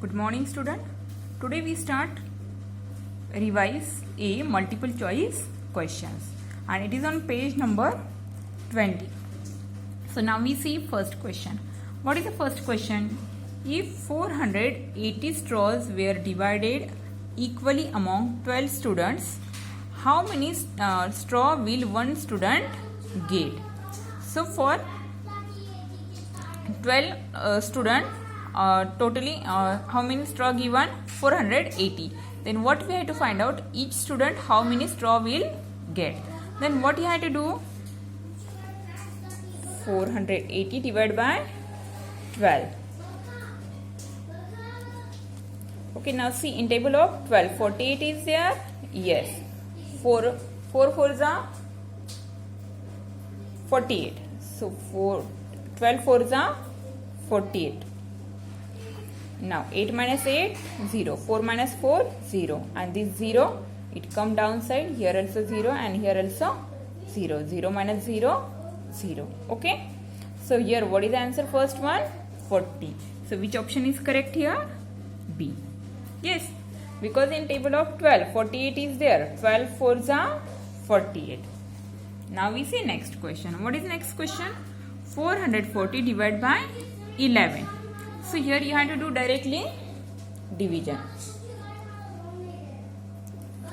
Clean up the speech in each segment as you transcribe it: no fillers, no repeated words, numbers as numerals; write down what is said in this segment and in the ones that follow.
Good morning, student. Today we start revise a multiple choice questions and it is on page number 20. So now we see first question. What is the first question? If 480 straws were divided equally among 12 students, how many straw will one student get? So for 12 student, totally how many straw given? 480. Then what we have to find out? Each student how many straw will get. Then what you have to do? 480 divided by 12. Okay, now see in table of 12, 48 is there? Yes. 4 fours are 48. So 12 fours are 48. Now 8 minus 8, 0. 4 minus 4, 0. And this 0, it come downside. Here also 0 and here also 0. 0 minus 0, 0. Okay. So here what is the answer? First one, 40. So which option is correct here? B. Yes. Because in table of 12, 48 is there. 12 fours are 48. Now we see next question. What is next question? 440 divided by 11. So here you have to do directly division.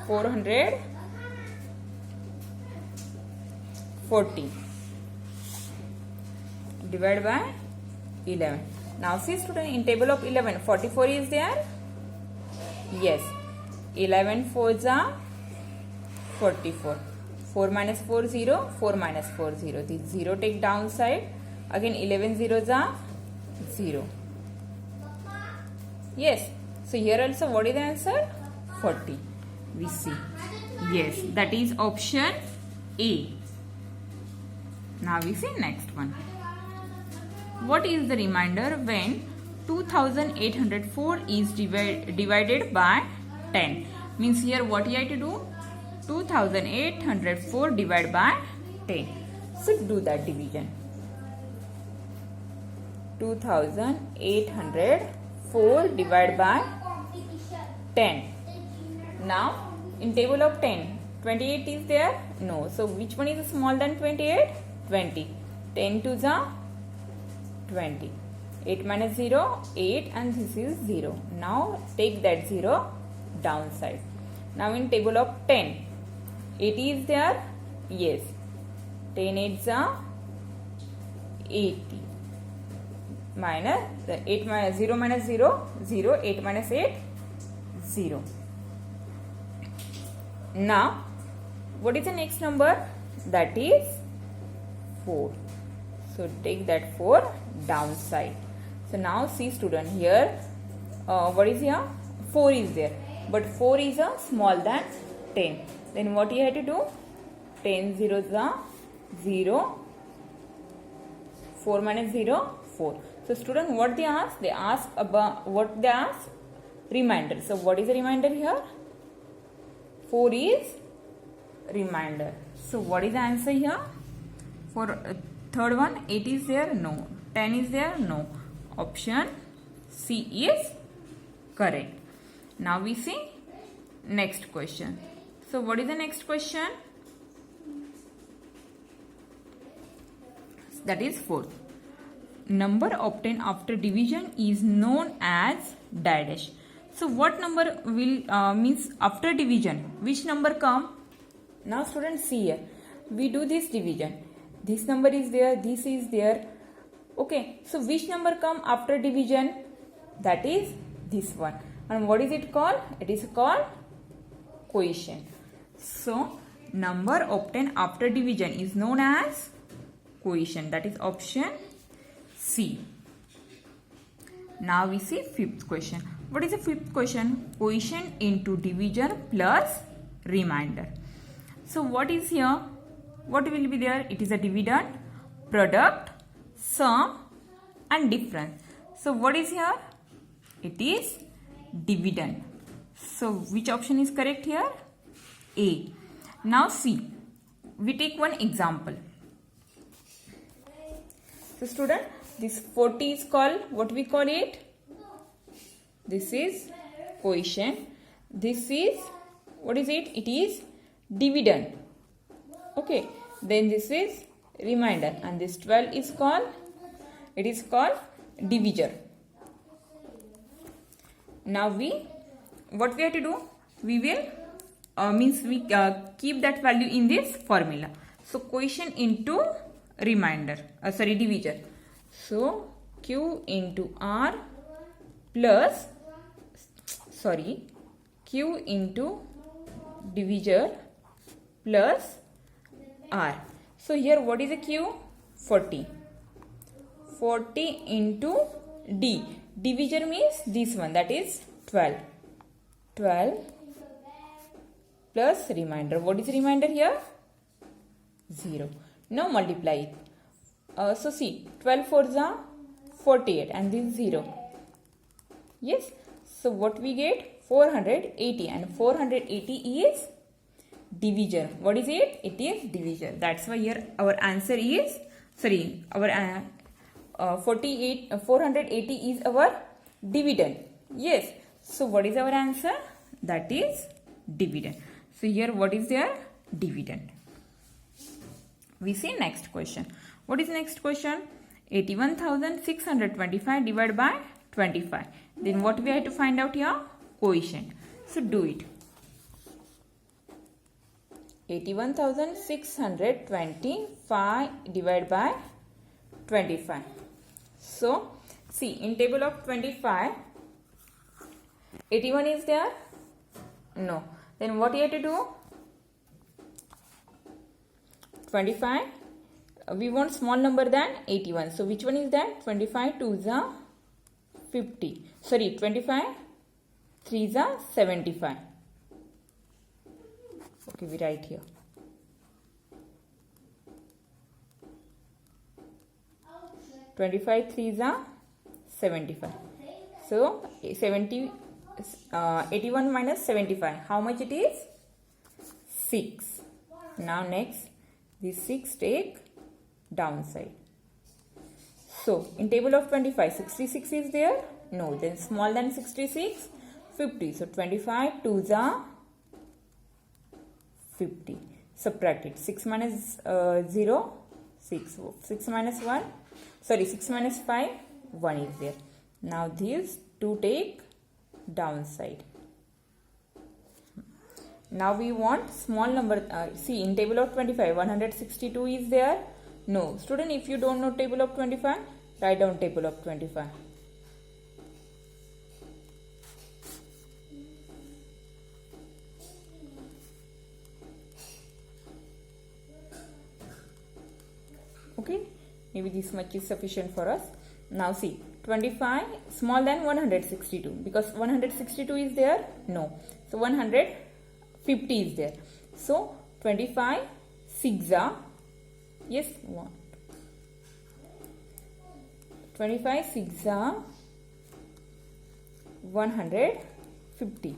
440 divided by 11. Now see student, in table of 11, 44 is there? Yes. 11 fours are 44. 4 minus 4, 0. 4 minus 4, 0. This 0 take downside. Again 11 zeros are 0. Yes. So here also what is the answer? 40. We see. Yes. That is option A. Now we see next one. What is the remainder when 2804 is divided by 10? Means here what you have to do? 2804 divided by 10. So do that division. 2804 divided by 10. Now in table of 10, 28 is there? No. So which one is smaller than 28? 20. 10 to the 20. 8 minus 0, 8 and this is 0. Now take that 0 downside. Now in table of 10, 80 is there? Yes. 10 8s are 80. Minus 8 minus 0 minus 0, 0. 8 minus 8, 0. Now what is the next number? That is 4. So take that 4 downside. So now see student here, what is here? 4 is there. But 4 is small than 10. Then what you have to do? 10 zeros are 0. 4 minus 0, 4. So student, what they ask? They ask about what they ask? Remainder. So what is the remainder here? 4 is remainder. So what is the answer here? For third one, 8 is there? No. 10 is there? No. Option C is correct. Now we see next question. So what is the next question? That is fourth. Number obtained after division is known as dash. So what number will means after division? Which number come? Now students see here. We do this division. This number is there. This is there. Okay. So which number come after division? That is this one. And what is it called? It is called quotient. So number obtained after division is known as quotient. That is option C. Now we see fifth question. What is the fifth question? Quotient into division plus remainder. So what is here? What will be there? It is a dividend, product, sum and difference. So what is here? It is dividend. So which option is correct here? A. Now see, we take one example. So student, this 40 is called, what we call it? This is quotient. This is, what is it? It is dividend. Okay. Then this is remainder, and this 12 is called, it is called divisor. Now what we have to do? We will keep that value in this formula. So quotient into remainder, divisor. So Q into R plus, Q into divisor plus R. So here what is the Q? 40. 40 into D. Divisor means this one, that is 12. 12 plus remainder. What is remainder here? 0. Now multiply it. So see, 12 4s are 48 and this 0. Yes. So what we get? 480, and 480 is divisor. What is it? It is divisor. That's why here our answer is, our 480 is our dividend. Yes. So what is our answer? That is dividend. So here what is their dividend? We see next question. What is next question? 81,625 divided by 25. Then what we have to find out here? Quotient. So do it. 81,625 divided by 25. So see, in table of 25, 81 is there? No. Then what you have to do? 25. We want small number than 81. So which one is that? 25 2s are 50. 25 3s are 75. Okay, we write here. (25) 3s are 75. So 81 minus 75. How much it is? 6. Now next, this 6 take downside. So in table of 25, 66 is there? No. Then small than 66, 50. So 25 2s are 50. Subtract it. 6 minus 0, 6. 6 minus 1, 6 minus 5, 1 is there. Now these 2 take downside. Now we want small number. See, in table of 25, 162 is there? No. Student, if you don't know table of 25, write down table of 25. Okay, maybe this much is sufficient for us. Now see, 25 small than 162, because 162 is there? No. So 150 is there. So 25 6 are, yes, 25 6 are 150.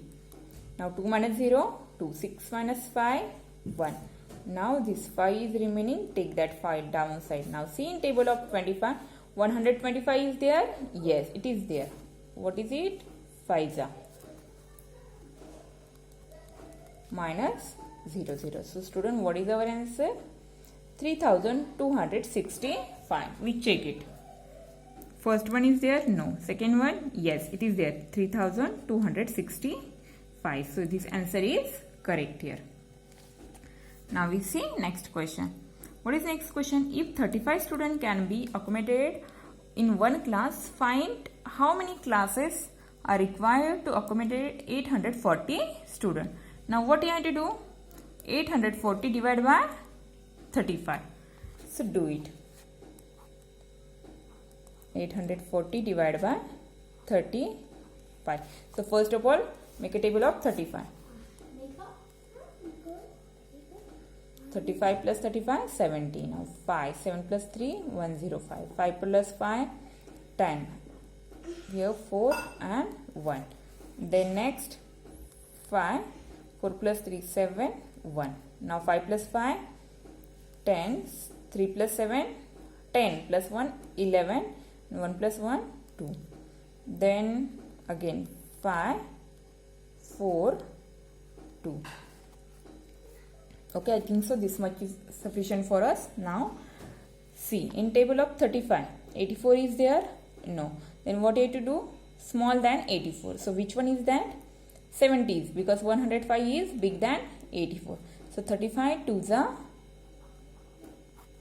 Now 2 minus 0, 2. 6 minus 5, 1. Now this 5 is remaining, take that 5 downside. Now see, in table of 25, 125 is there? Yes, it is there. What is it? 5s are minus 0 0. So student, what is our answer? 3265. We check it. First one is there? No. Second one? Yes, it is there. 3265. So this answer is correct here. Now we see next question. What is next question? If 35 students can be accommodated in one class, find how many classes are required to accommodate 840 students. Now what you have to do? 840 divided by 35. So do it. 840 divided by 35. So first of all, make a table of 35. 35 plus 35, 70. Now 5. 7 plus 3, 105. 5 plus 5, 10. Here 4 and 1. Then next 5. 4 plus 3, 7, 1. Now 5 plus 5, 10. 3 plus 7, 10 plus 1, 11. 1 plus 1, 2. Then again 5, 4, 2. Okay, I think so this much is sufficient for us. Now see, in table of 35, 84 is there? No. Then what you have to do? Small than 84. So which one is that? 70 is, because 105 is big than 84. So 35 2s are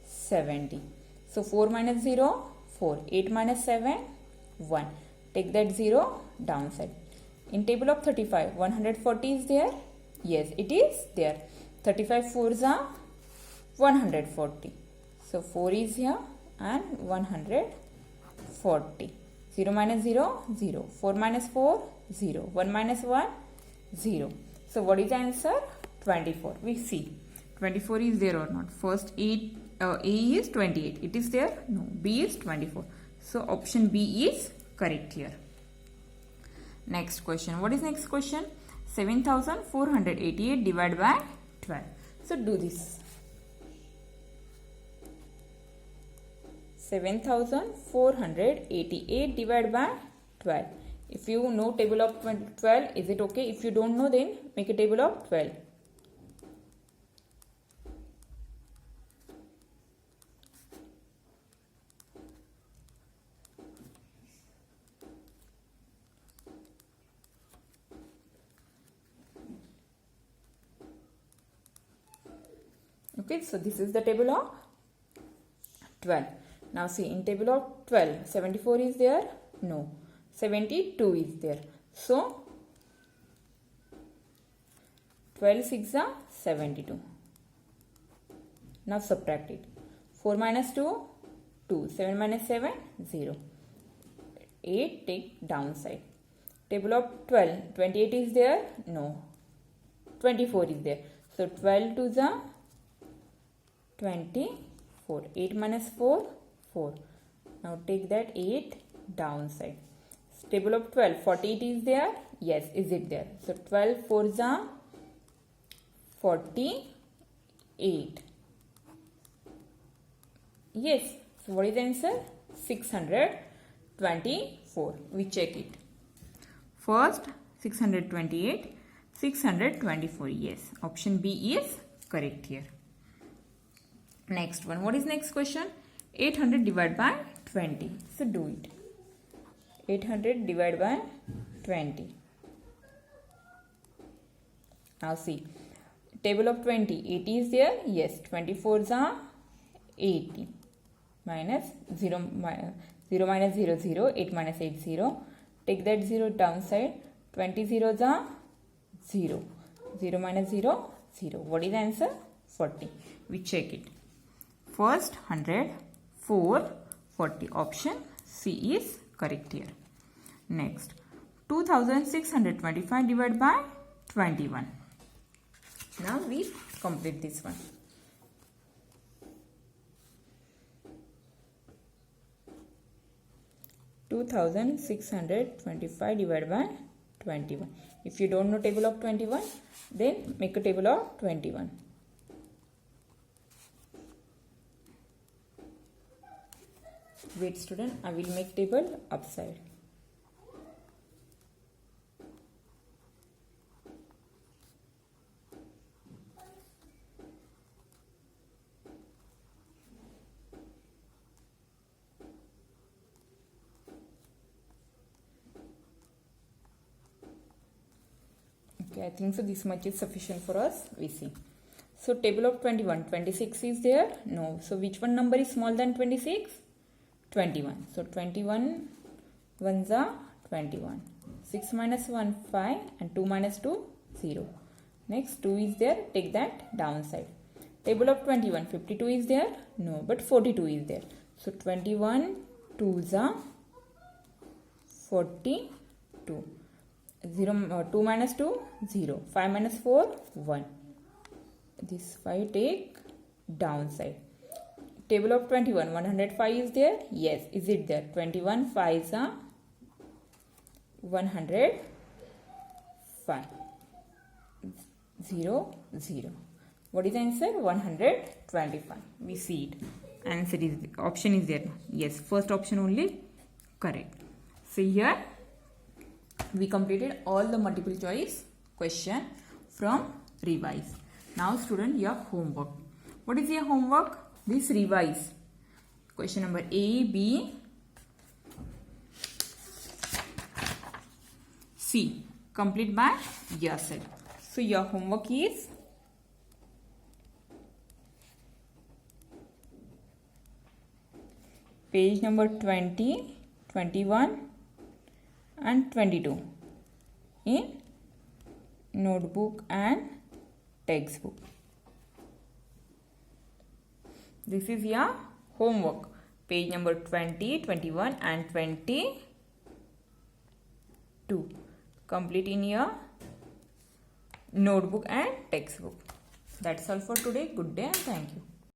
70. So 4 minus 0, 4. 8 minus 7, 1. Take that 0 downside. In table of 35, 140 is there? Yes, it is there. 35 4s are 140. So 4 is here and 140. 0 minus 0, 0. 4 minus 4, 0. 1 minus 1, 0. So what is the answer? 24. We see 24 is there or not. First A is 28. It is there? No. B is 24. So option B is correct here. Next question. What is next question? 7488 divided by 12. So do this. 7488 divided by 12. If you know table of 12, is it okay? If you don't know, then make a table of 12. Okay, so this is the table of 12. Now see, in table of 12, 74 is there? No. 72 is there. So 12 6 are 72. Now subtract it. 4 minus 2, 2. 7 minus 7, 0. 8 take downside. Table of 12, 28 is there? No. 24 is there. So 12 to the 24. 8 minus 4, 4. Now take that 8 downside. Table of 12, 48 is there? Yes, is it there? So 12 4s are 48. Yes. So what is the answer? 624. We check it. First 628, 624. Yes. Option B is correct here. Next one. What is next question? 800 divided by 20. So do it. 800 divided by 20. Now see. Table of 20. 80 is there? Yes. 24s are 80. Minus 0 minus 0, 0. 8 minus 8, 0. Take that 0 downside. 20 zeros are 0. 0 minus 0, 0. What is the answer? 40. We check it. First 100, 4, 40. Option C is correct here. Next, 2625 divided by 21. Now we complete this one. (2625) divided by 21. If you don't know table of 21, then make a table of 21. Wait student, I will make table upside. Okay, I think so this much is sufficient for us. We see. So table of 21, 26 is there? No. So which one number is small than 26? 21. So 21 ones are 21. 6 minus 1, 5 and 2 minus 2, 0. Next 2 is there. Take that downside. Table of 21, 52 is there? No, but 42 is there. So 21 2s are 42. 2 minus 2, 0. 5 minus 4, 1. This 5 take downside. Table of 21, 105 is there? Yes. Is it there? 21 5s are 105. 0, 0. What is the answer? 125. We see it. Answer is, option is there. Yes. First option only correct. See here. We completed all the multiple choice question from revise. Now student, your homework. What is your homework? This revise. Question number A, B, C. Complete by yourself. So your homework is page number 20, 21 and 22 in notebook and textbook. This is your homework. Page number 20, 21 and 22. Complete in your notebook and textbook. That's all for today. Good day and thank you.